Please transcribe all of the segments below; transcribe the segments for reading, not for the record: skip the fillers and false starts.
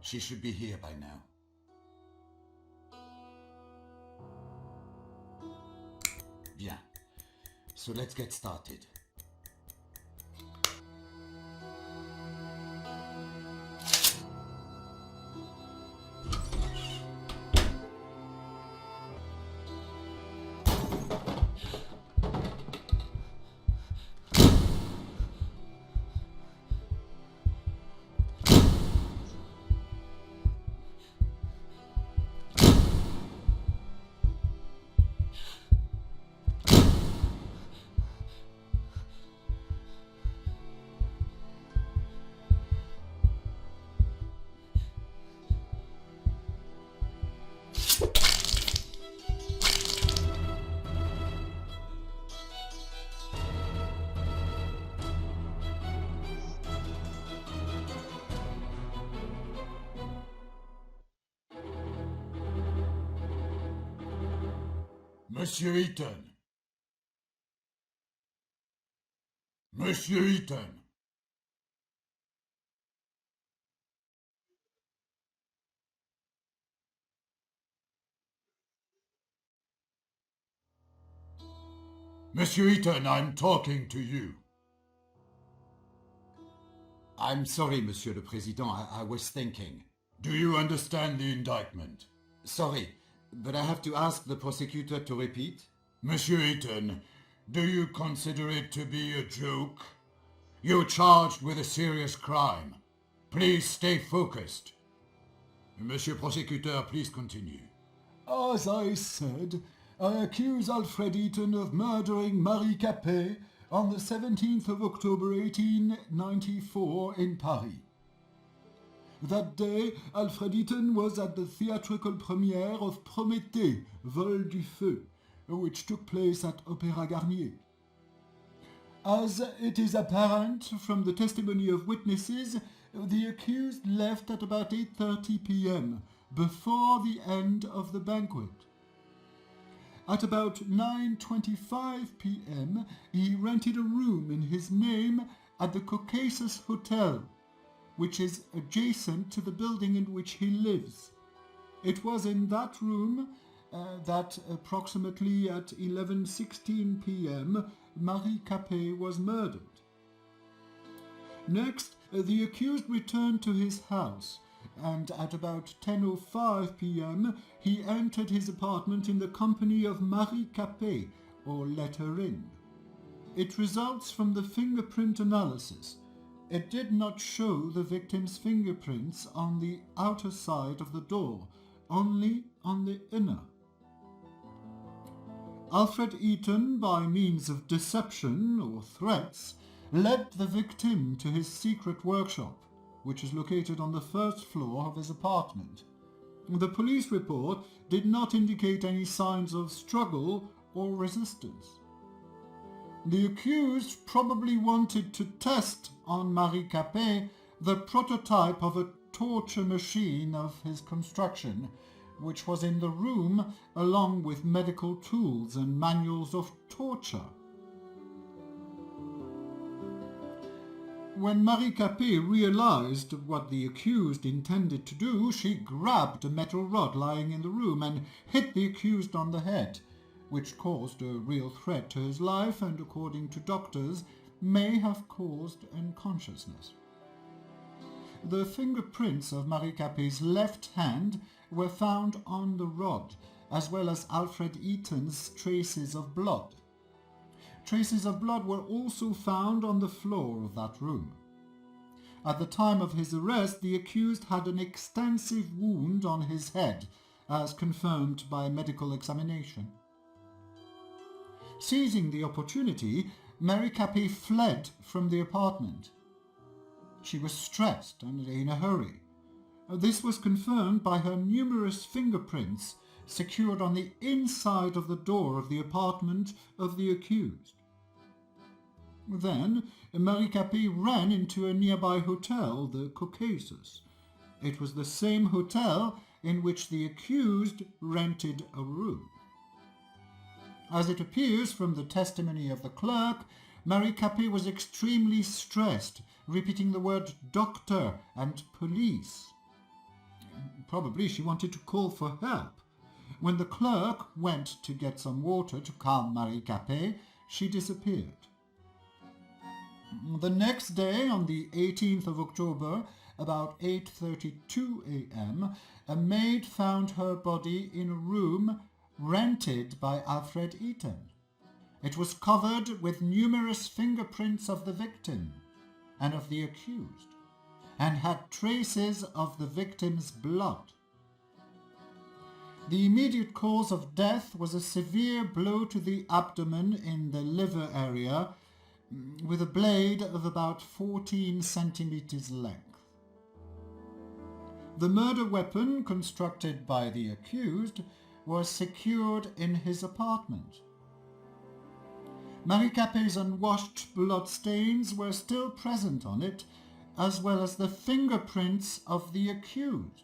She should be here by now. Bien. So let's get started. Monsieur Eaton. Monsieur Eaton. Monsieur Eaton, I'm talking to you. I'm sorry, Monsieur le Président, I was thinking. Do you understand the indictment? Sorry, but I have to ask the prosecutor to repeat. Monsieur Eaton, do you consider it to be a joke? You're charged with a serious crime. Please stay focused. Monsieur Prosecutor, please continue. As I said, I accuse Alfred Eaton of murdering Marie Capet on the 17th of October 1894 in Paris. That day, Alfred Eaton was at the theatrical premiere of Prométhée, Vol du Feu, which took place at Opéra Garnier. As it is apparent from the testimony of witnesses, the accused left at about 8:30 p.m., before the end of the banquet. At about 9:25 p.m., he rented a room in his name at the Caucasus Hotel, which is adjacent to the building in which he lives. It was in that room that approximately at 11:16 p.m. Marie Capet was murdered. Next, the accused returned to his house, and at about 10:05 p.m. he entered his apartment in the company of Marie Capet, or let her in. It results from the fingerprint analysis. It did not show the victim's fingerprints on the outer side of the door, only on the inner. Alfred Eaton, by means of deception or threats, led the victim to his secret workshop, which is located on the first floor of his apartment. The police report did not indicate any signs of struggle or resistance. The accused probably wanted to test on Marie Capet the prototype of a torture machine of his construction, which was in the room along with medical tools and manuals of torture. When Marie Capet realized what the accused intended to do, she grabbed a metal rod lying in the room and hit the accused on the head, which caused a real threat to his life and, according to doctors, may have caused unconsciousness. The fingerprints of Marie Capet's left hand were found on the rod, as well as Alfred Eaton's traces of blood. Traces of blood were also found on the floor of that room. At the time of his arrest, the accused had an extensive wound on his head, as confirmed by medical examination. Seizing the opportunity, Marie Capet fled from the apartment. She was stressed and in a hurry. This was confirmed by her numerous fingerprints secured on the inside of the door of the apartment of the accused. Then, Marie Capet ran into a nearby hotel, the Caucasus. It was the same hotel in which the accused rented a room. As it appears from the testimony of the clerk, Marie Capet was extremely stressed, repeating the word doctor and police. Probably she wanted to call for help. When the clerk went to get some water to calm Marie Capet, she disappeared. The next day, on the 18th of October, about 8:32 a.m., a maid found her body in a room rented by Alfred Eaton. It was covered with numerous fingerprints of the victim and of the accused, and had traces of the victim's blood. The immediate cause of death was a severe blow to the abdomen in the liver area with a blade of about 14 centimeters length. The murder weapon constructed by the accused was secured in his apartment. Marie Capet's unwashed blood stains were still present on it, as well as the fingerprints of the accused.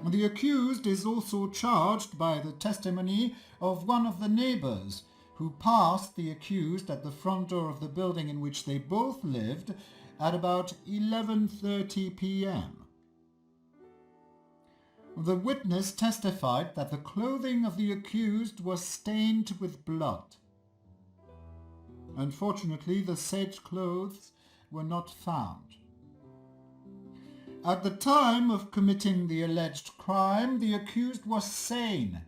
The accused is also charged by the testimony of one of the neighbors who passed the accused at the front door of the building in which they both lived at about 11:30 p.m. The witness testified that the clothing of the accused was stained with blood. Unfortunately, the said clothes were not found. At the time of committing the alleged crime, the accused was sane,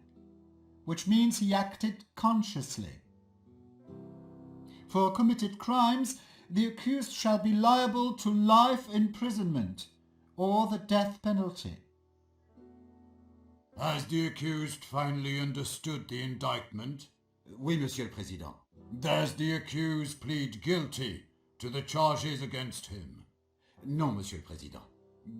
which means he acted consciously. For committed crimes, the accused shall be liable to life imprisonment or the death penalty. Has the accused finally understood the indictment? Oui, Monsieur le Président. Does the accused plead guilty to the charges against him? Non, Monsieur le Président.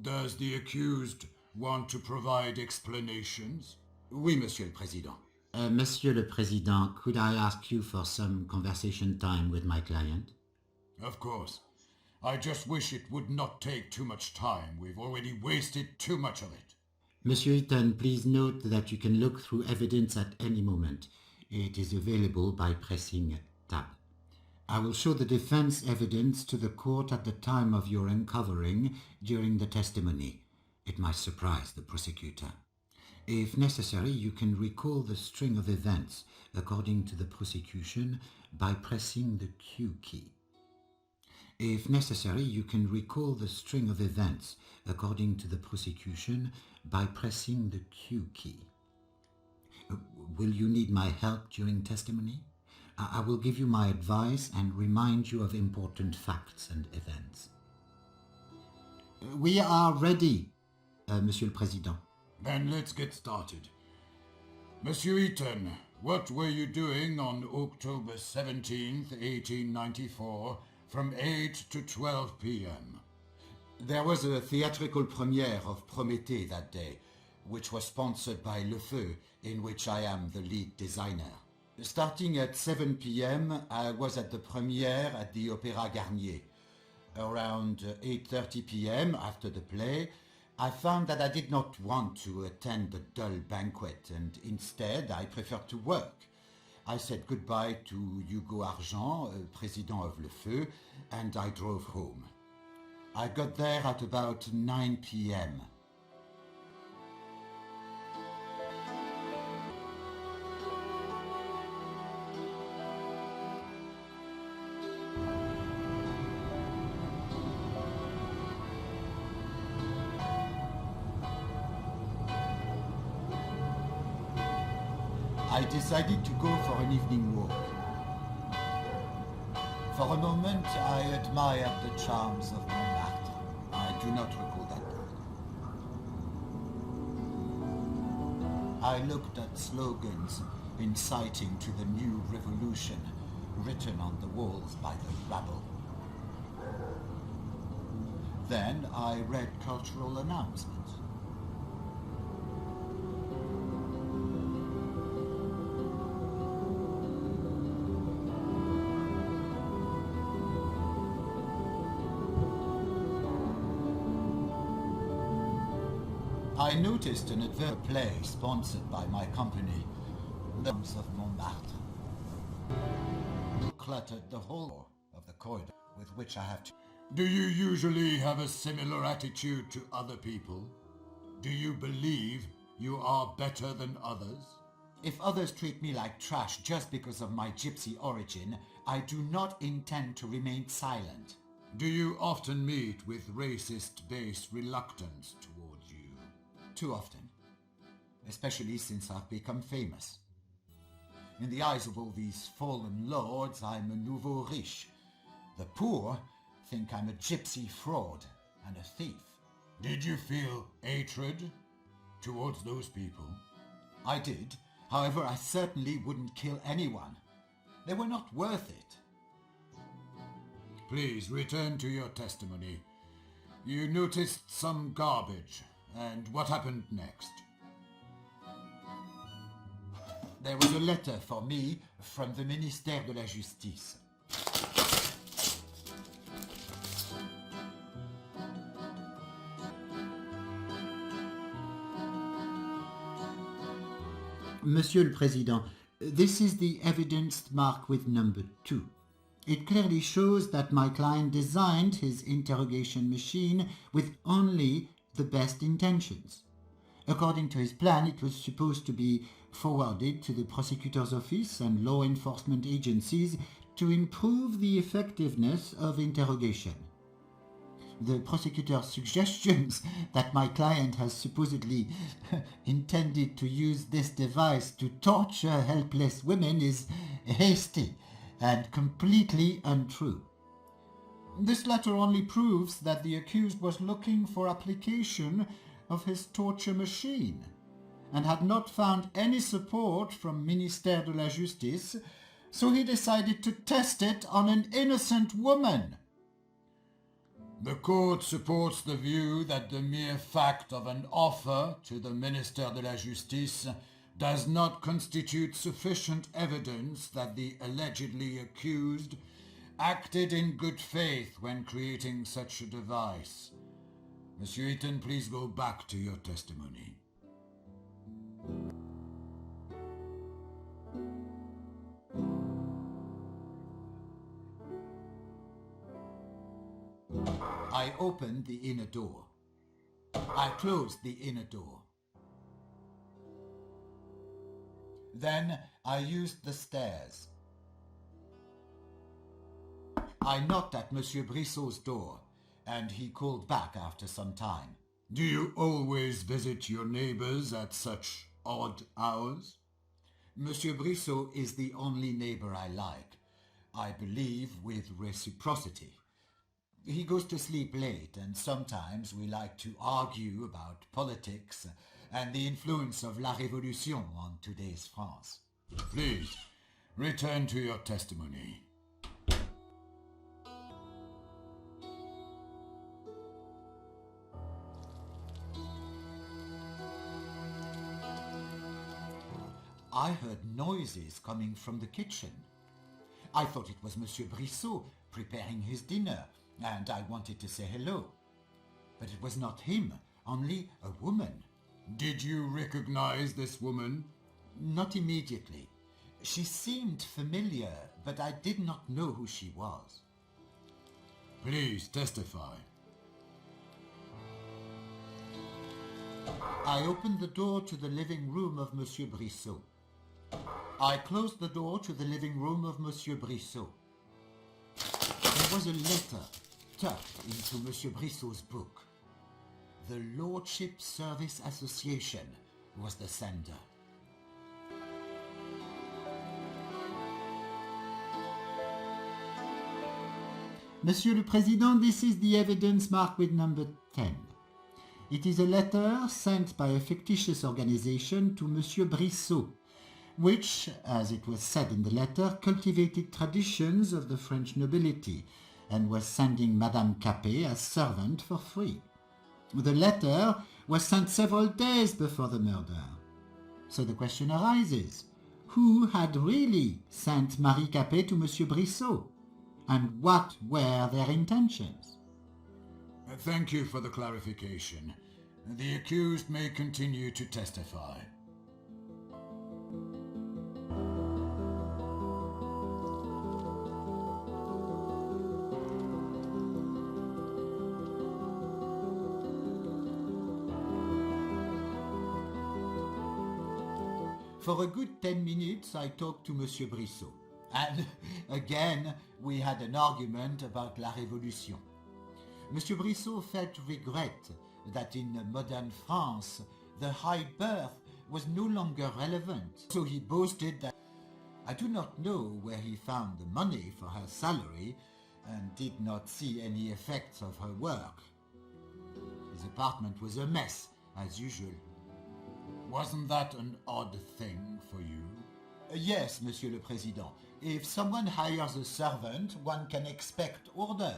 Does the accused want to provide explanations? Oui, Monsieur le Président. Monsieur le Président, could I ask you for some conversation time with my client? Of course. I just wish it would not take too much time. We've already wasted too much of it. Monsieur Eaton, please note that you can look through evidence at any moment. It is available by pressing tab. I will show the defense evidence to the court at the time of your uncovering during the testimony. It might surprise the prosecutor. If necessary, you can recall the string of events according to the prosecution by pressing the Q key. If necessary, you can recall the string of events according to the prosecution by pressing the Q key. Will you need my help during testimony? I will give you my advice and remind you of important facts and events. We are ready, Monsieur le Président. Then let's get started. Monsieur Eaton, what were you doing on October 17th, 1894, from 8 to 12 p.m.? There was a theatrical premiere of Prométhée that day, which was sponsored by Le Feu, in which I am the lead designer. Starting at 7 p.m., I was at the premiere at the Opéra Garnier. Around 8:30 p.m., after the play, I found that I did not want to attend the dull banquet, and instead I preferred to work. I said goodbye to Hugo Argent, president of Le Feu, and I drove home. I got there at about 9 p.m. I decided to go for an evening walk. For a moment, I admired the charms of Montmartre. I do not recall that time. I looked at slogans inciting to the new revolution written on the walls by the rabble. Then I read cultural announcements. I noticed an advert play sponsored by my company, The Arms of Montmartre. Cluttered the whole of the corridor with which I have to. Do you usually have a similar attitude to other people? Do you believe you are better than others? If others treat me like trash just because of my gypsy origin, I do not intend to remain silent. Do you often meet with racist-based reluctance towards you? Too often. Especially since I've become famous. In the eyes of all these fallen lords, I'm a nouveau riche. The poor think I'm a gypsy fraud and a thief. Did you feel hatred towards those people? I did. However, I certainly wouldn't kill anyone. They were not worth it. Please return to your testimony. You noticed some garbage, and what happened next? There was a letter for me from the Ministère de la Justice. Monsieur le Président, this is the evidence marked with number 2. It clearly shows that my client designed his interrogation machine with only the best intentions. According to his plan, it was supposed to be forwarded to the prosecutor's office and law enforcement agencies to improve the effectiveness of interrogation. The prosecutor's suggestions that my client has supposedly intended to use this device to torture helpless women is hasty and completely untrue. This letter only proves that the accused was looking for application of his torture machine and had not found any support from Ministère de la Justice, so he decided to test it on an innocent woman. The court supports the view that the mere fact of an offer to the Ministère de la Justice does not constitute sufficient evidence that the allegedly accused acted in good faith when creating such a device. Monsieur Eaton, please go back to your testimony. I opened the inner door. I closed the inner door. Then I used the stairs. I knocked at Monsieur Brissot's door, and he called back after some time. Do you always visit your neighbors at such odd hours? Monsieur Brissot is the only neighbor I like. I believe with reciprocity. He goes to sleep late, and sometimes we like to argue about politics and the influence of La Révolution on today's France. Please, return to your testimony. I heard noises coming from the kitchen. I thought it was Monsieur Brissot preparing his dinner, and I wanted to say hello. But it was not him, only a woman. Did you recognize this woman? Not immediately. She seemed familiar, but I did not know who she was. Please testify. I opened the door to the living room of Monsieur Brissot. I closed the door to the living room of Monsieur Brissot. There was a letter tucked into Monsieur Brissot's book. The Lordship Service Association was the sender. Monsieur le Président, this is the evidence marked with number 10. It is a letter sent by a fictitious organization to Monsieur Brissot, which, as it was said in the letter, cultivated traditions of the French nobility and was sending Madame Capet as servant for free. The letter was sent several days before the murder. So the question arises, who had really sent Marie Capet to Monsieur Brissot? And what were their intentions? Thank you for the clarification. The accused may continue to testify. For a good 10 minutes I talked to Monsieur Brissot. And again we had an argument about la Révolution. Monsieur Brissot felt regret that in modern France the high birth was no longer relevant. So he boasted that I do not know where he found the money for her salary and did not see any effects of her work. His apartment was a mess, as usual. Wasn't that an odd thing for you? Yes, Monsieur le Président. If someone hires a servant, one can expect order.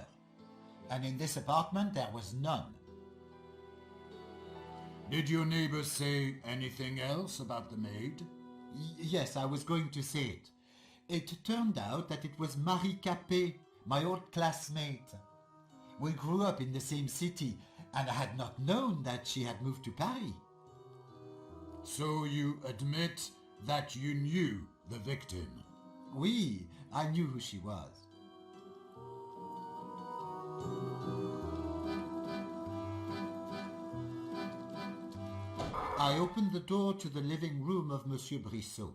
And in this apartment there was none. Did your neighbor say anything else about the maid? Yes, I was going to say it. It turned out that it was Marie Capet, my old classmate. We grew up in the same city, and I had not known that she had moved to Paris. So you admit that you knew the victim? Oui, I knew who she was. I opened the door to the living room of Monsieur Brissot.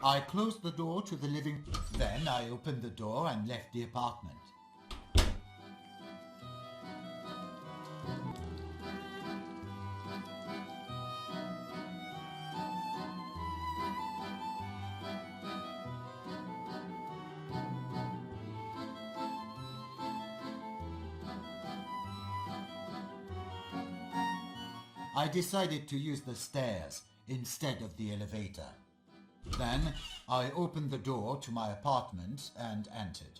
I closed the door to the living... Then I opened the door and left the apartment. I decided to use the stairs instead of the elevator. Then I opened the door to my apartment and entered.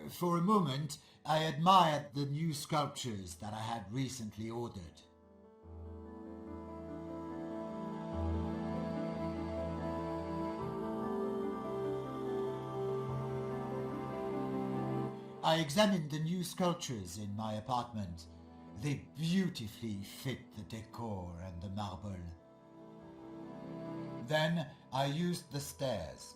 For a moment, I admired the new sculptures that I had recently ordered. I examined the new sculptures in my apartment. They beautifully fit the decor and the marble. Then I used the stairs.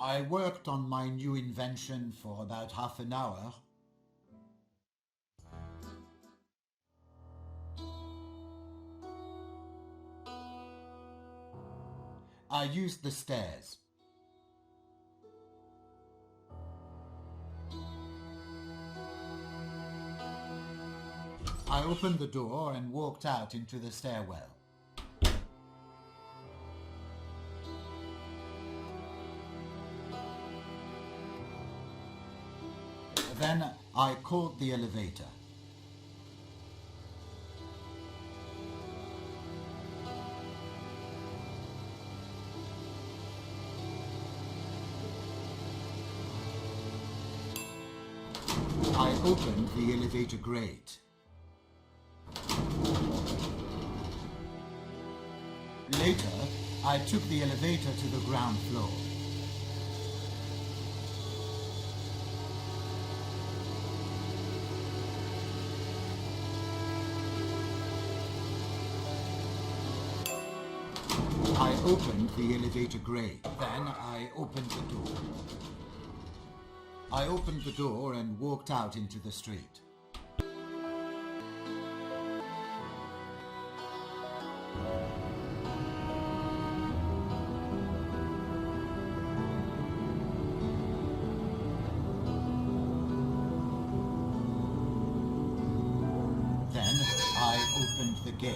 I worked on my new invention for about half an hour. I used the stairs. I opened the door and walked out into the stairwell. Then I called the elevator. I opened the elevator grate. Later, I took the elevator to the ground floor. I opened the elevator grate. Then I opened the door. I opened the door and walked out into the street. Then I opened the gate.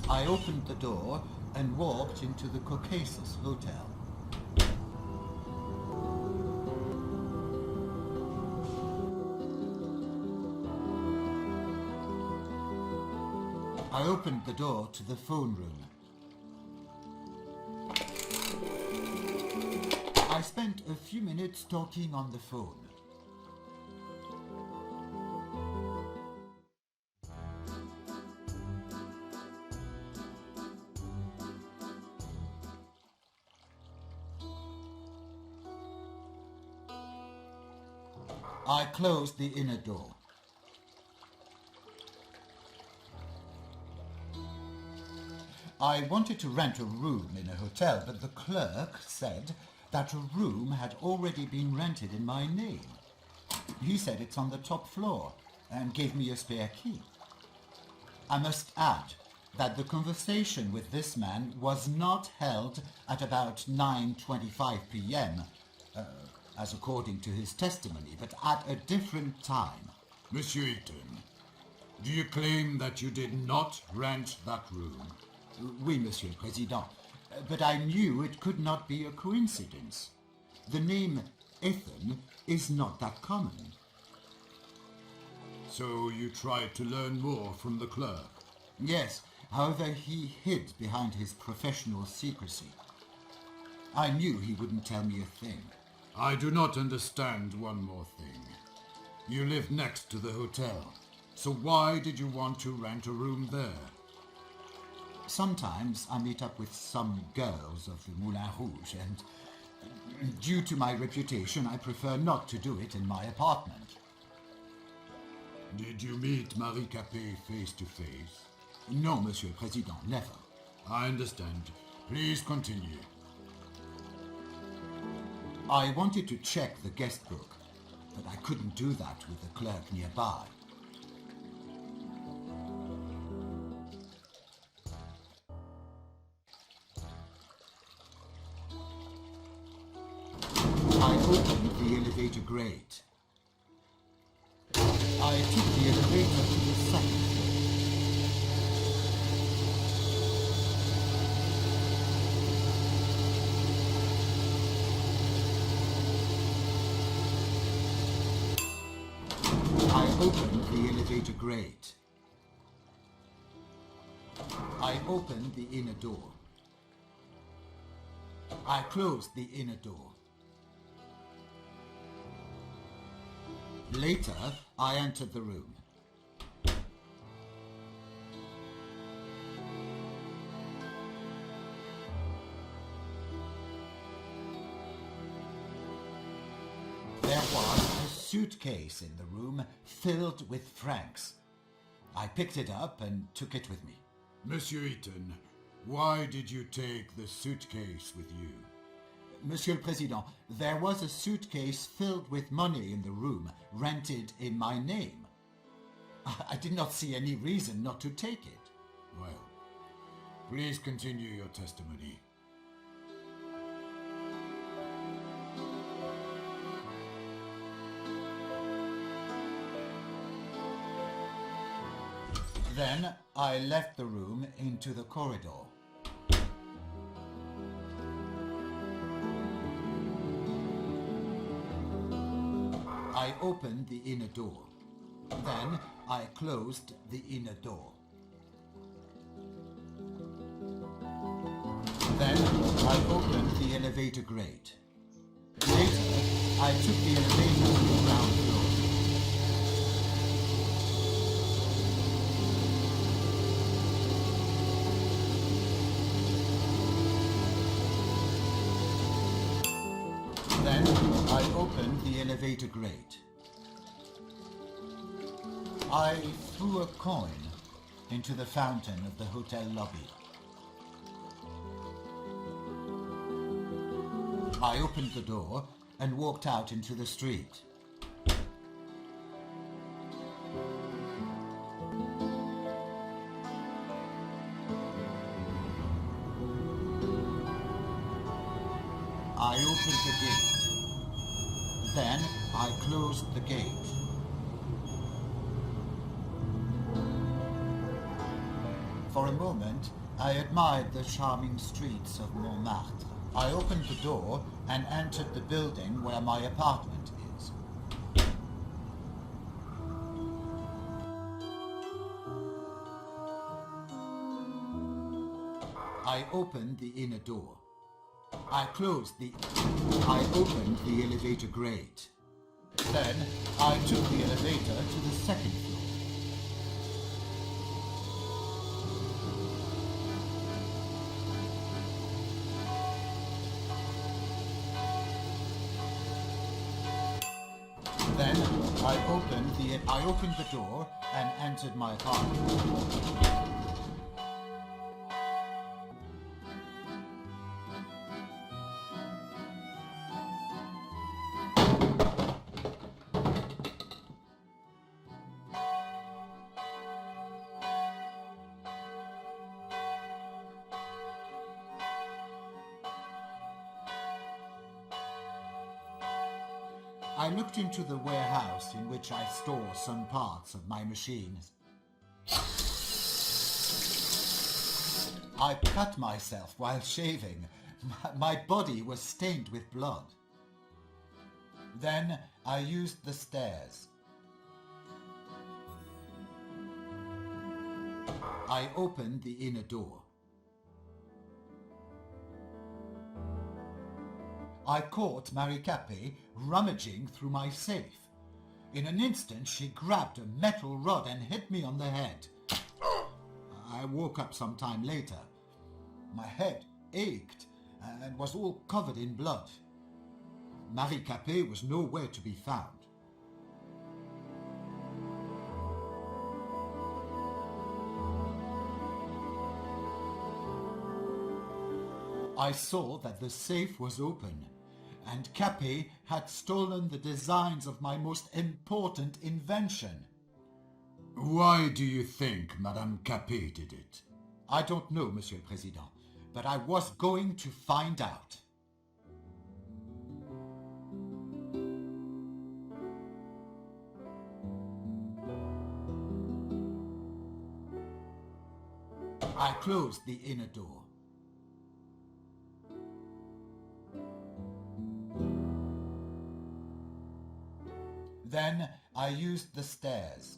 I opened the door and walked into the Caucasus Hotel. I opened the door to the phone room. I spent a few minutes talking on the phone. I closed the inner door. I wanted to rent a room in a hotel, but the clerk said that a room had already been rented in my name. He said it's on the top floor and gave me a spare key. I must add that the conversation with this man was not held at about 9:25 p.m., as according to his testimony, but at a different time. Monsieur Eaton, do you claim that you did not rent that room? Oui, Monsieur le Président, but I knew it could not be a coincidence. The name Ethan is not that common. So you tried to learn more from the clerk? Yes, however, he hid behind his professional secrecy. I knew he wouldn't tell me a thing. I do not understand one more thing. You live next to the hotel, so why did you want to rent a room there? Sometimes I meet up with some girls of the Moulin Rouge, and due to my reputation, I prefer not to do it in my apartment. Did you meet Marie Capet face to face? No, Monsieur le Président, never. I understand. Please continue. I wanted to check the guest book, but I couldn't do that with the clerk nearby. I opened the elevator grate. I took the elevator to the second floor. I opened the elevator grate. I opened the inner door. I closed the inner door. Later, I entered the room. There was a suitcase in the room filled with francs. I picked it up and took it with me. Monsieur Eaton, why did you take the suitcase with you? Monsieur le Président, there was a suitcase filled with money in the room, rented in my name. I did not see any reason not to take it. Well, please continue your testimony. Then I left the room into the corridor. I opened the inner door. Then I closed the inner door. Then I opened the elevator grate. Later, I took the elevator to the ground floor. Then I opened the elevator grate. I threw a coin into the fountain of the hotel lobby. I opened the door and walked out into the street. I opened the gate. Then I closed the gate. For a moment, I admired the charming streets of Montmartre. I opened the door and entered the building where my apartment is. I opened the inner door. I opened the elevator grate. Then I took the elevator to the second floor. Then I opened the door and entered my apartment. I looked into the warehouse in which I store some parts of my machines. I cut myself while shaving. My body was stained with blood. Then I used the stairs. I opened the inner door. I caught Marie Capet rummaging through my safe. In an instant, she grabbed a metal rod and hit me on the head. I woke up some time later. My head ached and was all covered in blood. Marie Capet was nowhere to be found. I saw that the safe was open, and Capet had stolen the designs of my most important invention. Why do you think Madame Capet did it? I don't know, Monsieur le Président, but I was going to find out. I closed the inner door. Then I used the stairs.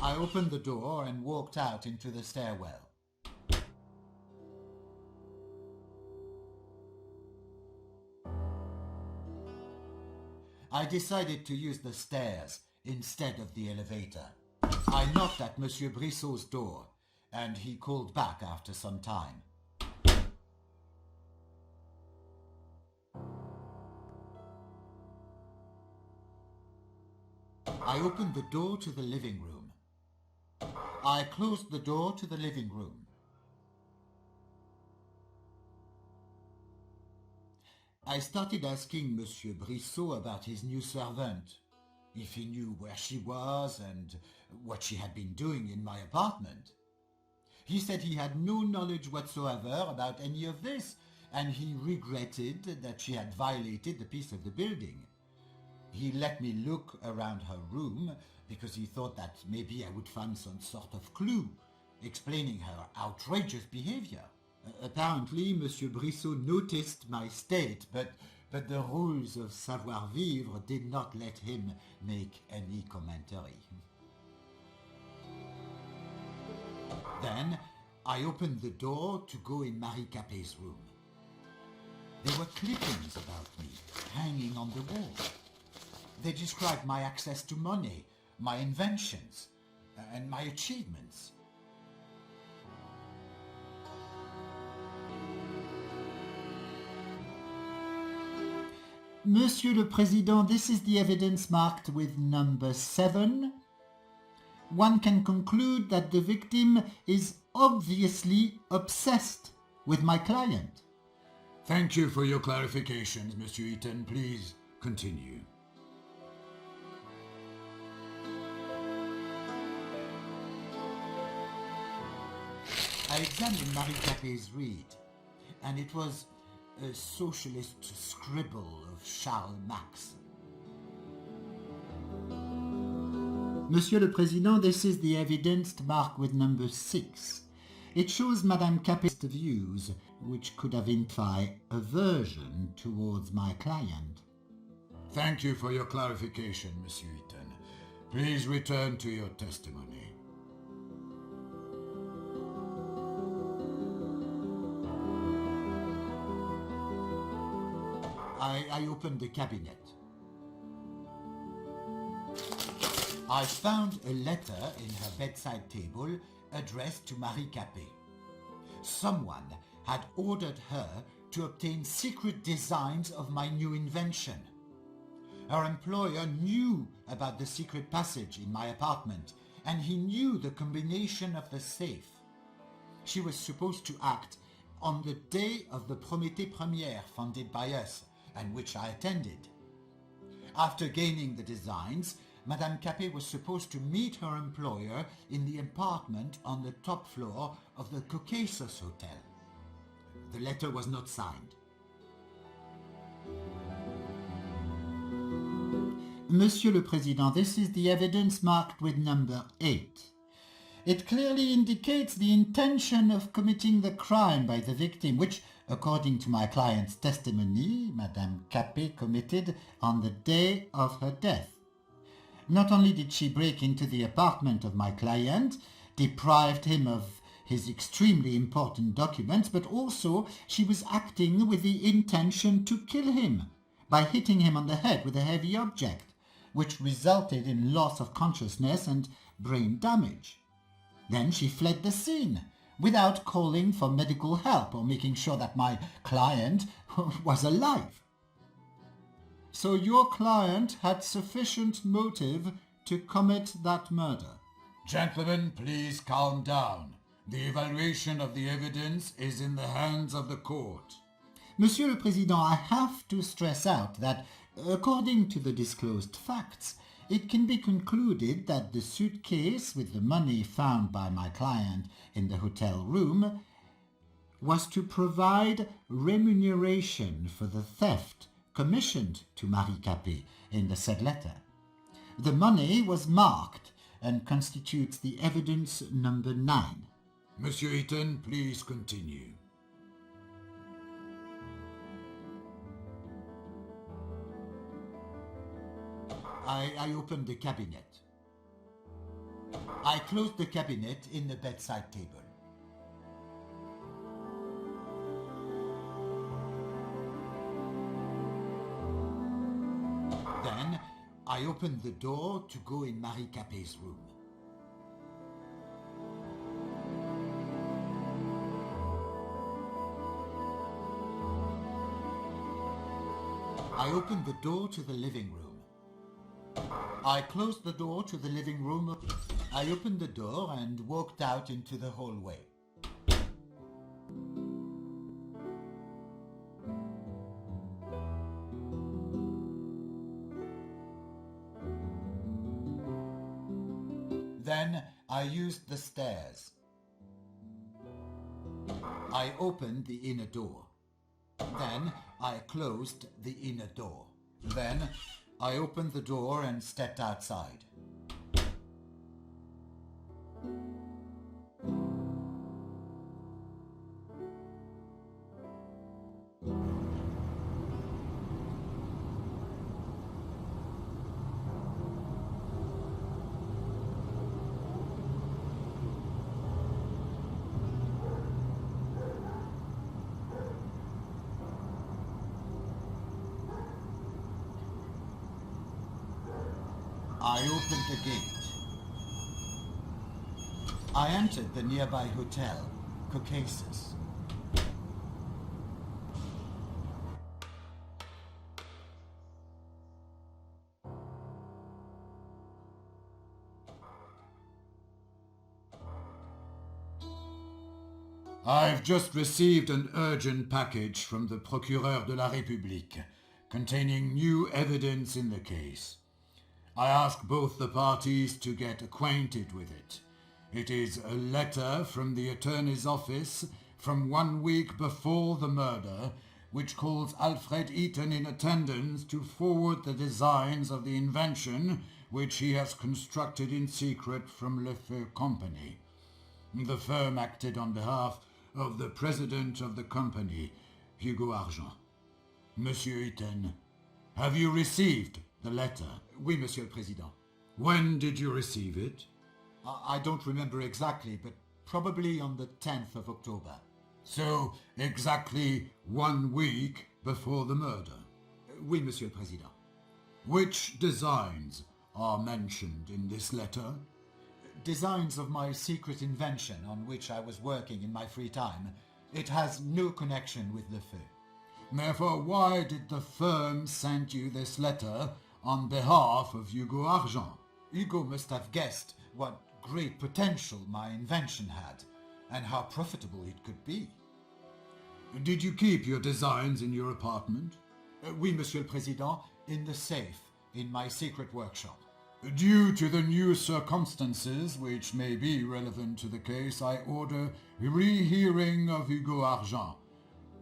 I opened the door and walked out into the stairwell. I decided to use the stairs instead of the elevator. I knocked at Monsieur Brissot's door, and he called back after some time. I opened the door to the living room. I closed the door to the living room. I started asking Monsieur Brissot about his new servant, if he knew where she was and what she had been doing in my apartment. He said he had no knowledge whatsoever about any of this, and he regretted that she had violated the peace of the building. He let me look around her room because he thought that maybe I would find some sort of clue explaining her outrageous behavior. Apparently, Monsieur Brissot noticed my state, but the rules of savoir-vivre did not let him make any commentary. Then I opened the door to go in Marie Capet's room. There were clippings about me hanging on the wall. They described my access to money, my inventions, and my achievements. Monsieur le Président, this is the evidence marked with number 7. One can conclude that the victim is obviously obsessed with my client. Thank you for your clarifications, Monsieur Eaton. Please continue. I examined Marie Capet's read, and it was a socialist scribble of Charles Marx. Monsieur le Président, this is the evidence marked with number 6. It shows Madame Capet's views, which could identify aversion towards my client. Thank you for your clarification, Monsieur Eaton. Please return to your testimony. I opened the cabinet. I found a letter in her bedside table addressed to Marie Capet. Someone had ordered her to obtain secret designs of my new invention. Her employer knew about the secret passage in my apartment, and he knew the combination of the safe. She was supposed to act on the day of the Prométhée première funded by us, and which I attended. After gaining the designs, Madame Capet was supposed to meet her employer in the apartment on the top floor of the Caucasus Hotel. The letter was not signed. Monsieur le Président, this is the evidence marked with number 8. It clearly indicates the intention of committing the crime by the victim, which, according to my client's testimony, Madame Capet committed on the day of her death. Not only did she break into the apartment of my client, deprived him of his extremely important documents, but also she was acting with the intention to kill him by hitting him on the head with a heavy object, which resulted in loss of consciousness and brain damage. Then she fled the scene without calling for medical help or making sure that my client was alive. So your client had sufficient motive to commit that murder. Gentlemen, please calm down. The evaluation of the evidence is in the hands of the court. Monsieur le Président, I have to stress out that, according to the disclosed facts, it can be concluded that the suitcase with the money found by my client in the hotel room was to provide remuneration for the theft commissioned to Marie Capet in the said letter. The money was marked and constitutes the evidence number 9. Monsieur Eaton, please continue. I opened the cabinet. I closed the cabinet in the bedside table. Then I opened the door to go in Marie Capet's room. I opened the door to the living room. I closed the door to the living room. I opened the door and walked out into the hallway. Then I used the stairs. I opened the inner door. Then I closed the inner door. Then I opened the door and stepped outside. I opened the gate. I entered the nearby hotel, Caucasus. I've just received an urgent package from the Procureur de la République containing new evidence in the case. I ask both the parties to get acquainted with it. It is a letter from the attorney's office from 1 week before the murder, which calls Alfred Eaton in attendance to forward the designs of the invention which he has constructed in secret from Le Feu Company. The firm acted on behalf of the president of the company, Hugo Argent. Monsieur Eaton, have you received the letter? Oui, Monsieur le Président. When did you receive it? I don't remember exactly, but probably on the 10th of October. So, exactly 1 week before the murder? Oui, Monsieur le Président. Which designs are mentioned in this letter? Designs of my secret invention on which I was working in my free time. It has no connection with Le Feu. Therefore, why did the firm send you this letter on behalf of Hugo Argent? Hugo must have guessed what great potential my invention had, and how profitable it could be. Did you keep your designs in your apartment? Oui, Monsieur le Président, in the safe, in my secret workshop. Due to the new circumstances which may be relevant to the case, I order rehearing of Hugo Argent.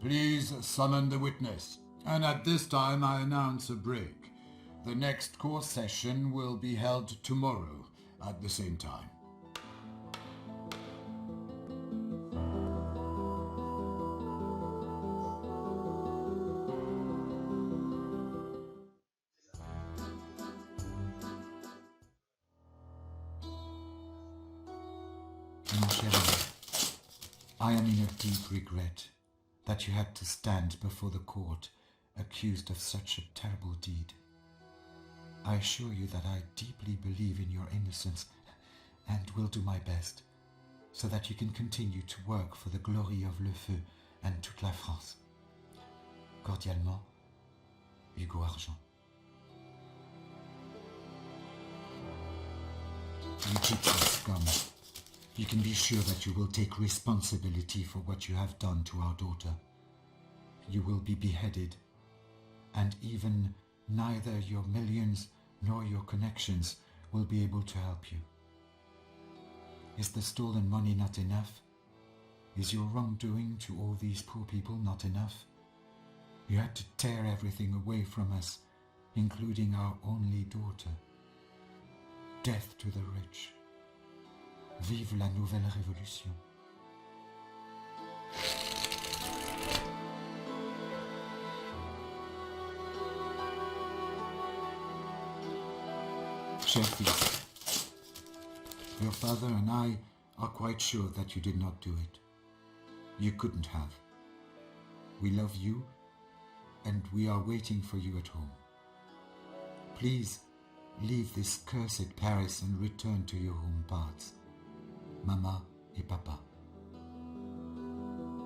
Please summon the witness. And at this time I announce a break. The next court session will be held tomorrow at the same time. Mon cher ami, I am in a deep regret that you had to stand before the court accused of such a terrible deed. I assure you that I deeply believe in your innocence and will do my best so that you can continue to work for the glory of Le Feu and toute la France. Cordialement, Hugo Argent. You cheap scum. You can be sure that you will take responsibility for what you have done to our daughter. You will be beheaded, and even neither your millions nor your connections will be able to help you. Is the stolen money not enough? Is your wrongdoing to all these poor people not enough? You had to tear everything away from us, including our only daughter. Death to the rich. Vive la nouvelle révolution. Cher fils, your father and I are quite sure that you did not do it. You couldn't have. We love you, and we are waiting for you at home. Please, leave this cursed Paris and return to your home parts. Mama et Papa.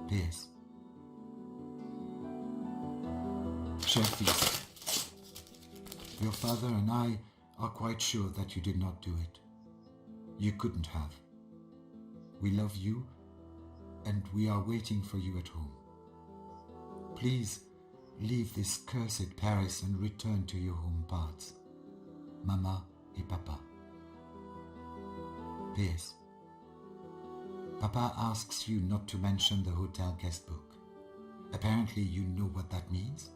P.S. Cher fils, your father and I are quite sure that you did not do it. You couldn't have. We love you, and we are waiting for you at home. Please, leave this cursed Paris and return to your home parts. Mama et Papa. P.S. Papa asks you not to mention the hotel guest book. Apparently you know what that means?